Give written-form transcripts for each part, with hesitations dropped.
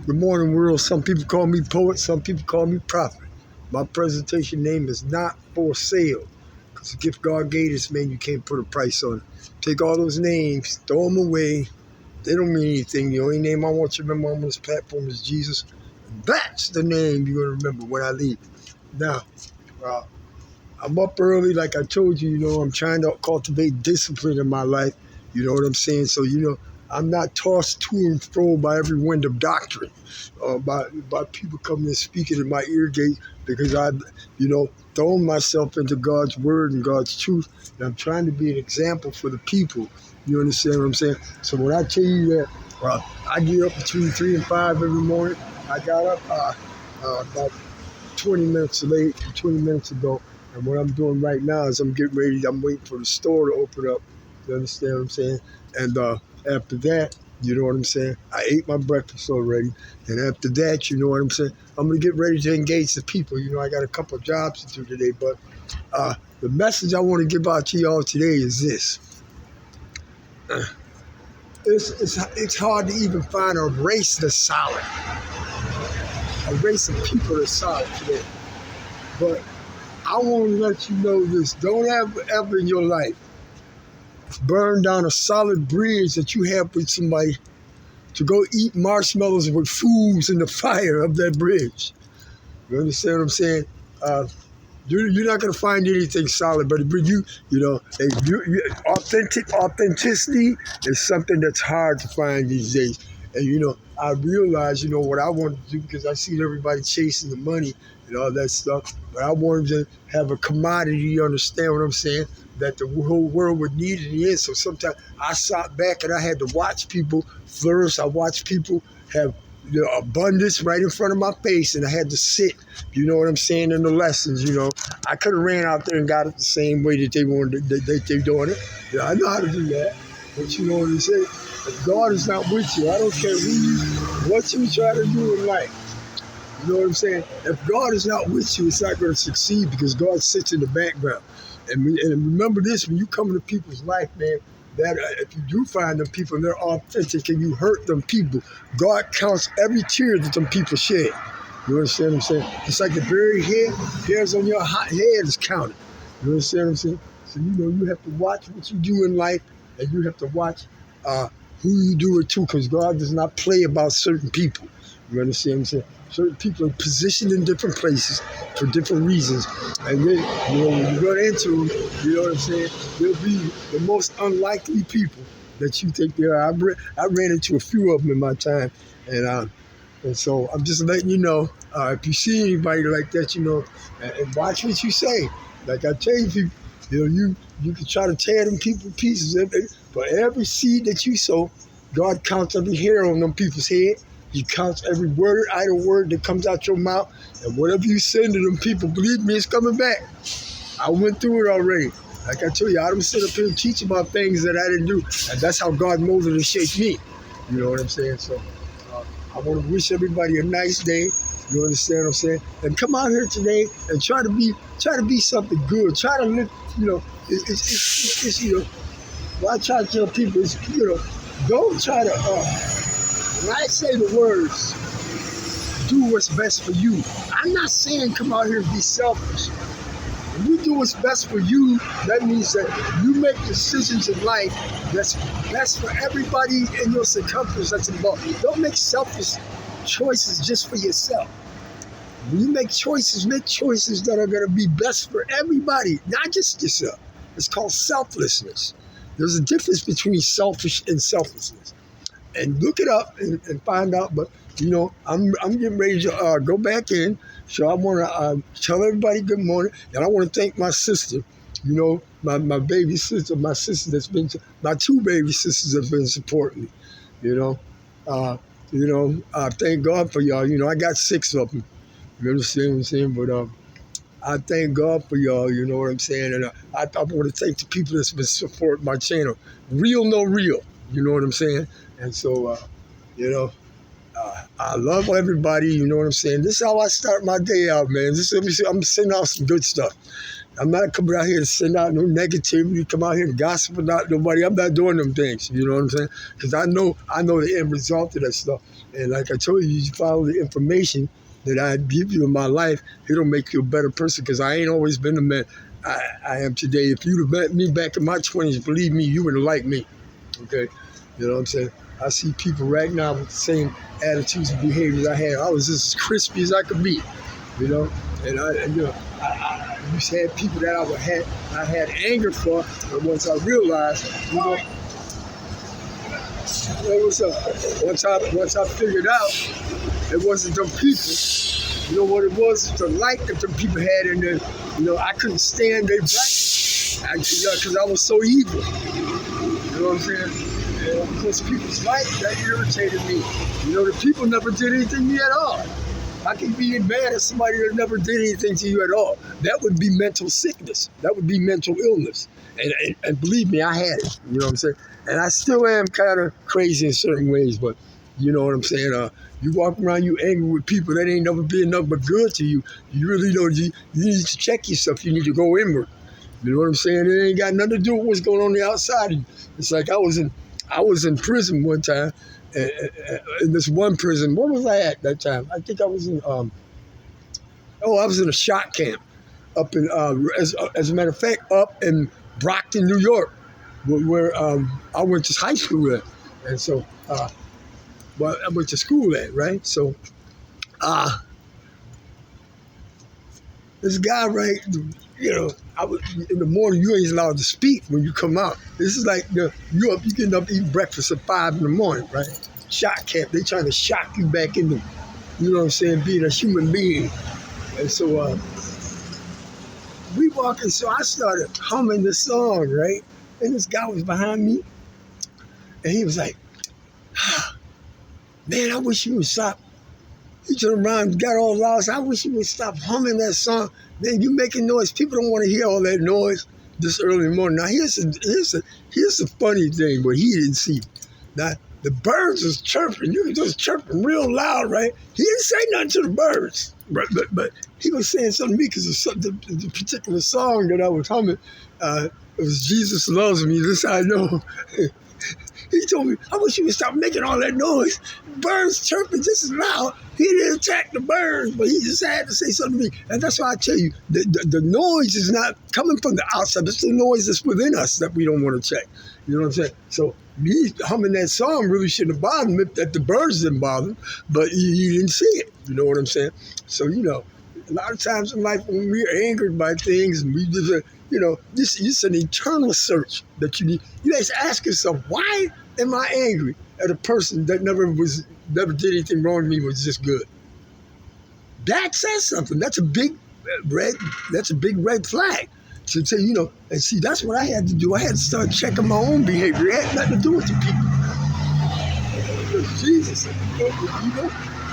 Good morning, world. Some people call me poet, some people call me prophet. My presentation name is not for sale. Because the gift God gave us, man, you can't put a price on it. Take all those names, throw them away. They don't mean anything. The only name I want you to remember on this platform is Jesus. And that's the name you're going to remember when I leave. Now, I'm up early, like I told you, I'm trying to cultivate discipline in my life. You know what I'm saying? So, I'm not tossed to and fro by every wind of doctrine, by people coming and speaking in my ear gate, because I've, thrown myself into God's word and God's truth. And I'm trying to be an example for the people. You understand what I'm saying? So when I tell you that I get up between 3 and 5 every morning, I got up about 20 minutes late, 20 minutes ago. And what I'm doing right now is I'm waiting for the store to open up. You understand what I'm saying? And after that, you know what I'm saying? I ate my breakfast already. And after that, you know what I'm saying? I'm going to get ready to engage the people. I got a couple of jobs to do today. But the message I want to give out to y'all today is this. It's hard to even find a race that's solid. A race of people that's solid today. But I want to let you know this. Don't ever in your life burn down a solid bridge that you have with somebody to go eat marshmallows with fools in the fire of that bridge. You understand what I'm saying? You're not going to find anything solid, but authenticity is something that's hard to find these days. And, I realize, what I want to do, because I see everybody chasing the money and all that stuff, but I wanted to have a commodity, you understand what I'm saying, that the whole world would need it in. So sometimes I sat back and I had to watch people flourish. I watched people have abundance right in front of my face, and I had to sit, you know what I'm saying, in the lessons, I could have ran out there and got it the same way that they wanted, that they're doing it. I know how to do that. But you know what I'm saying? If God is not with you, I don't care what you try to do in life. You know what I'm saying? If God is not with you, it's not going to succeed, because God sits in the background. And remember this, when you come into people's life, man, that if you do find them people and they're authentic and you hurt them people, God counts every tear that them people shed. You understand what I'm saying? It's like the very hairs on your head is counted. You understand what I'm saying? So, you have to watch what you do in life, and you have to watch who you do it to, because God does not play about certain people. You understand what I'm saying? Certain people are positioned in different places for different reasons. And then, when you run into them, you know what I'm saying, they'll be the most unlikely people that you think they are. I ran into a few of them in my time. And so I'm just letting you know, if you see anybody like that, and watch what you say. Like I tell you, people, you can try to tear them people to pieces. But every seed that you sow, God counts every hair on them people's head. He counts every idle word that comes out your mouth. And whatever you send to them people, believe me, it's coming back. I went through it already. Like I tell you, I don't sit up here and teach about things that I didn't do. And that's how God molded and shaped me. You know what I'm saying? So I want to wish everybody a nice day. You understand what I'm saying? And come out here today and try to be something good. Try to live, what I try to tell people is, don't try to, when I say the words, do what's best for you. I'm not saying come out here and be selfish. When you do what's best for you, that means that you make decisions in life that's best for everybody in your circumference that's involved. Don't make selfish choices just for yourself. When you make choices that are going to be best for everybody, not just yourself. It's called selflessness. There's a difference between selfish and selflessness. And look it up and find out. But, I'm getting ready to go back in. So I want to tell everybody good morning. And I want to thank my sister, my baby sister, my sister my two baby sisters have been supporting me, thank God for y'all. I got 6 of them. You understand what I'm saying? But I thank God for y'all, you know what I'm saying? And I want to thank the people that's been supporting my channel. Real, no real, you know what I'm saying? And so, I love everybody, you know what I'm saying? This is how I start my day out, man. I'm sending out some good stuff. I'm not coming out here to send out no negativity, come out here and gossip about nobody. I'm not doing them things. You know what I'm saying? Because I know the end result of that stuff. And like I told you, you follow the information that I give you in my life, it'll make you a better person. Because I ain't always been the man I am today. If you'd have met me back in my 20s, believe me, you would have liked me. Okay? You know what I'm saying? I see people right now with the same attitudes and behaviors I had. I was just as crispy as I could be, you know? And I used to have people that I had anger for, but once I realized, hey, what's up? Once I figured out it wasn't them people, you know what it was? The light that them people had in there. I couldn't stand their brightness, because I was so evil. You know what I'm saying? And because people's light, that irritated me. The people never did anything to me at all. I can be mad at somebody that never did anything to you at all. That would be mental sickness. That would be mental illness. And believe me, I had it. You know what I'm saying? And I still am kind of crazy in certain ways, but you know what I'm saying? You walk around, you angry with people that ain't never been nothing but good to you. You really don't. You need to check yourself. You need to go inward. You know what I'm saying? It ain't got nothing to do with what's going on the outside of you. It's like I was in prison one time. In this one prison. Where was I at that time? I think I was in I was in a shot camp up in as a matter of fact, up in Brockton, New York, where I went to high school at. And so I went to school at, right? So this guy, right, I was, in the morning, you ain't allowed to speak when you come out. This is like you getting up eating breakfast at 5 in the morning, right? Shot camp, they trying to shock you back into, you know what I'm saying, being a human being. And so we walking, so I started humming the song, right? And this guy was behind me, and he was like, man, I wish you would stop. He turned around, got all lost. I wish you would stop humming that song. Man, you making noise. People don't want to hear all that noise this early in the morning. Now, here's the funny thing, what he didn't see. Now, the birds was chirping. You was just chirping real loud, right? He didn't say nothing to the birds. But he was saying something to me because the particular song that I was humming, it was Jesus Loves Me. This I know. He told me, I wish you would stop making all that noise. Birds chirping just as loud. He didn't attack the birds, but he just had to say something to me. And that's why I tell you, the noise is not coming from the outside. It's the noise that's within us that we don't want to check. You know what I'm saying? So me humming that song really shouldn't have bothered him if the birds didn't bother him, but he didn't see it. You know what I'm saying? So, a lot of times in life when we're angered by things and we just, this is an internal search that you need. You guys ask yourself, why am I angry at a person that never did anything wrong to me, was just good? That says something. That's a big red flag. To tell and see, that's what I had to do. I had to start checking my own behavior. It had nothing to do with the people. Jesus,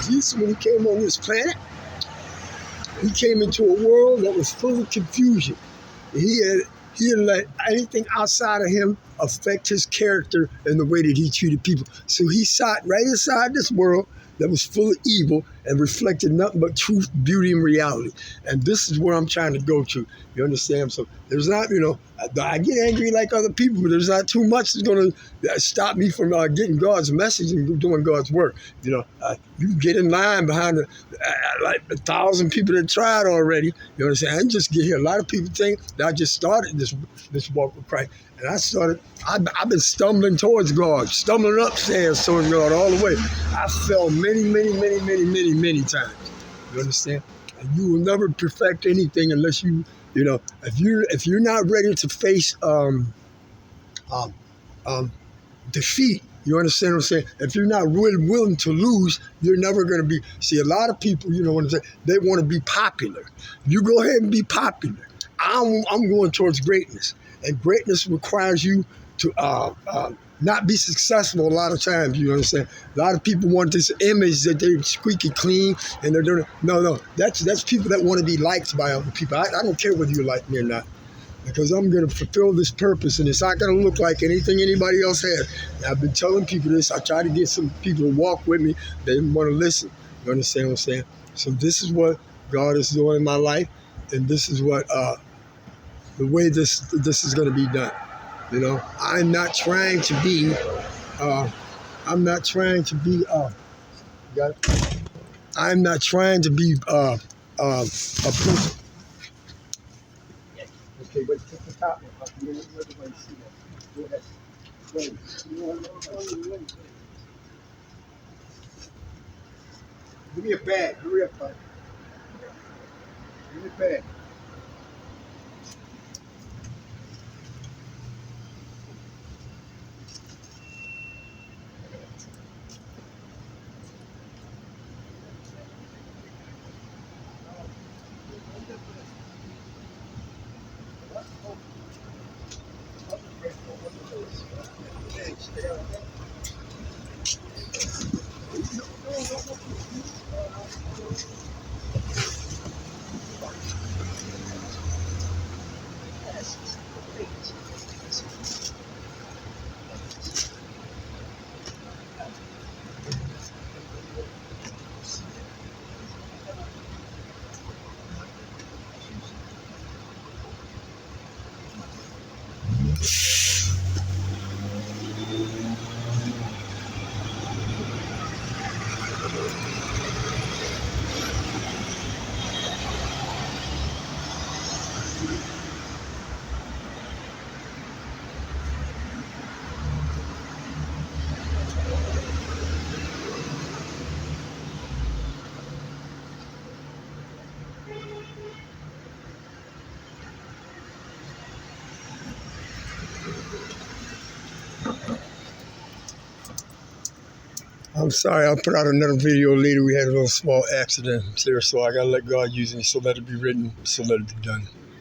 Jesus, when he came on this planet, he came into a world that was full of confusion. He didn't let anything outside of him affect his character and the way that he treated people. So he sat right inside this world that was full of evil and reflected nothing but truth, beauty, and reality. And this is where I'm trying to go to. You understand? So there's not, I get angry like other people, but there's not too much that's going to stop me from getting God's message and doing God's work. You get in line behind like 1,000 people that tried already. You understand? I didn't just get here. A lot of people think that I just started this walk with Christ. And I've been stumbling towards God, stumbling upstairs towards God all the way. I fell many times. You understand? And you will never perfect anything unless if you're not ready to face defeat. You understand what I'm saying? If you're not really willing to lose, you're never going to be. See, a lot of people, what I'm saying, they want to be popular. You go ahead and be popular. I'm going towards greatness. And greatness requires you to not be successful a lot of times, you understand? A lot of people want this image that they're squeaky clean and they're doing it. No, that's people that want to be liked by other people. I don't care whether you like me or not, because I'm going to fulfill this purpose and it's not going to look like anything anybody else has. And I've been telling people this. I try to get some people to walk with me. They didn't want to listen. You understand what I'm saying? So this is what God is doing in my life, and this is what the way this is going to be done. You know, I'm not trying to be. I'm not trying to be. Got it? I'm not trying to be a person. Okay, but take the top one off. You don't want everybody to see that. Go ahead. Go ahead. Give me a bag. Hurry up, buddy. Give me a bag. I'm sorry, I'll put out another video later. We had a little small accident here, so I gotta let God use me. So let it be written, so let it be done.